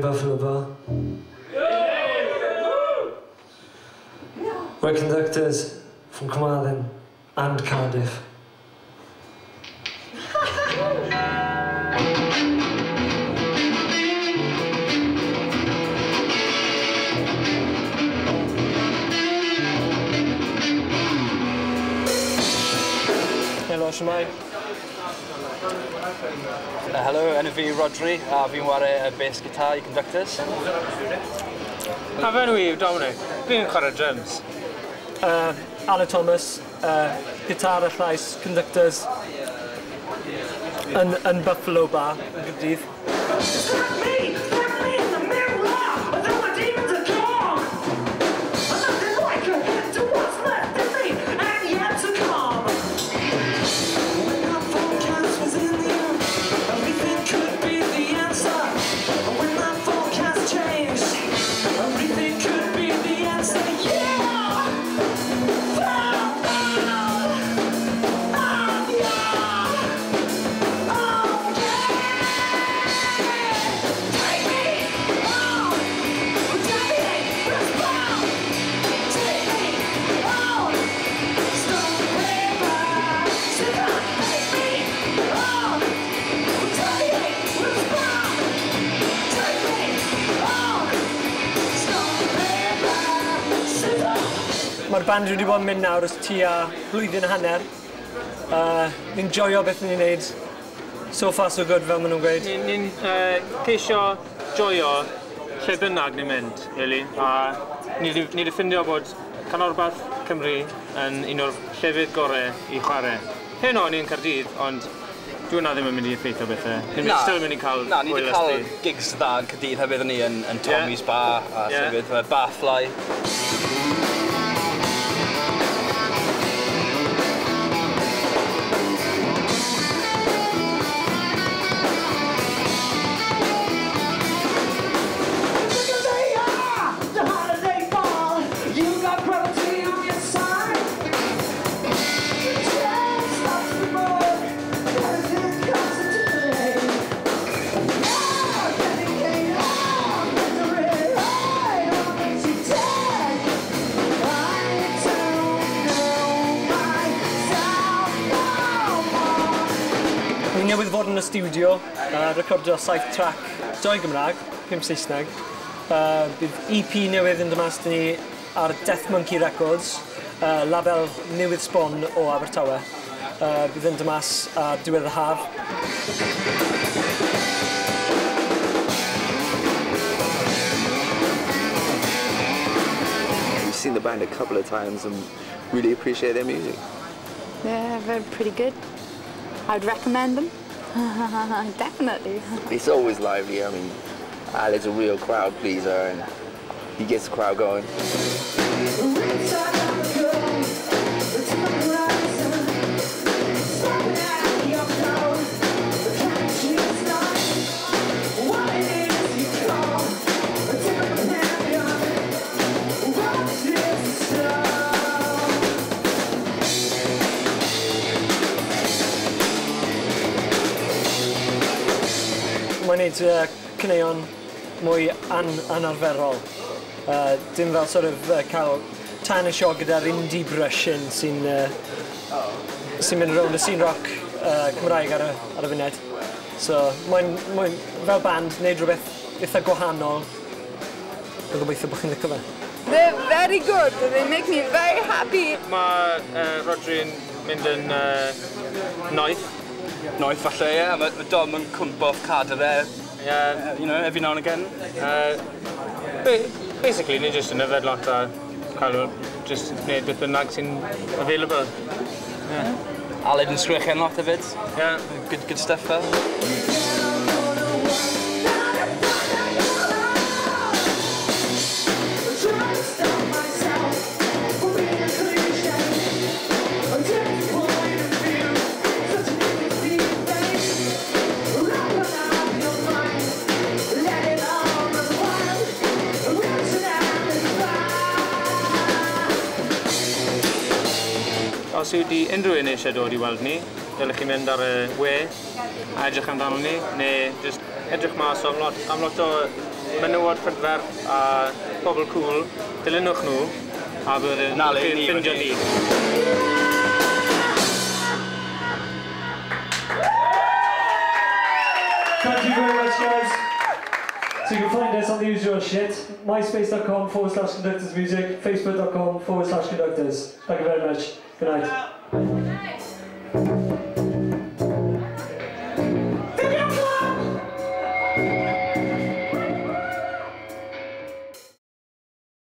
Buffalo Bar. We're conductors from Carmarthen and Cardiff. Helo, shwmae? Helo, enw fi Rodri, a fi'n ware y bass guitar I Conductors. A fe enw I, Dominic. Fi'n chwarae drums. Alan Thomas, guitar a llais, Conductors, yn Buffalo Bar, Gaerfyrddin. Mae'r band wedi bod yn mynd nawr ys tua blwyddyn a hanner. Ni'n joio beth ni'n neud. So far so good fel maen nhw'n gweud. Ni'n ceisio joio lle bynnag ni'n mynd, really. A ni wedi ffindio bod Carmarthen Cymru yn un o'r llefydd gorau I chwarae. Heno ni'n Cardiff, ond dwi'n ddim yn mynd I effeithio bethau. Ni'n still mynd I cael Na, ni wedi cael gigs dda yn Cardiff hefyd ni yn Tommy's Bar a hefyd Barfly. Ni newydd fod yn y studio, recordio 7 track, 2 Gymraeg, 5 Saesneg. Bydd EP newydd yn dymas ni ar Death Monkey Records, label newydd sbon o Abertawe. Bydd yn dymas ar diwedd y haf. We've seen the band a couple of times and really appreciate their music. Yeah, they're pretty good. I'd recommend them. Definitely. It's always lively. I mean, Al is a real crowd pleaser and he gets the crowd going. Mae'n neud cyneuon mwy anarferol. Dim fel sort of cael tan y sio gyda'r indie brush sy'n mynd rownd y scene rock Cymraeg ar y funud. So mae'n fel band neud rhywbeth eitha gwahanol. Dwi'n gobeithio bod chi'n licio fe. They're very good. They make me very happy. Mae Rodri'n mynd yn noeth. Noeth falle, ie. Mae Dom yn cwmpo off cadr you know, every now and again. Basically, ni jyst yn yfed lot a cael jyst gwneud beth bynnag sy'n available. Aled yn sgrechen lot hefyd. Yeah. Good stuff fel. Os yw di unrhyw un eisiau dod I weld ni, dylech chi mynd ar y we a edrych amdano ni, neu just edrych mas am lot o menywod prydferth a pobl cool, dilynwch nhw a byddwn chi'n ffindio ni. Thank you very much, guys. So you can find us on the usual shit, myspace.com/conductorsmusic, facebook.com/conductors. Thank you very much. Good night.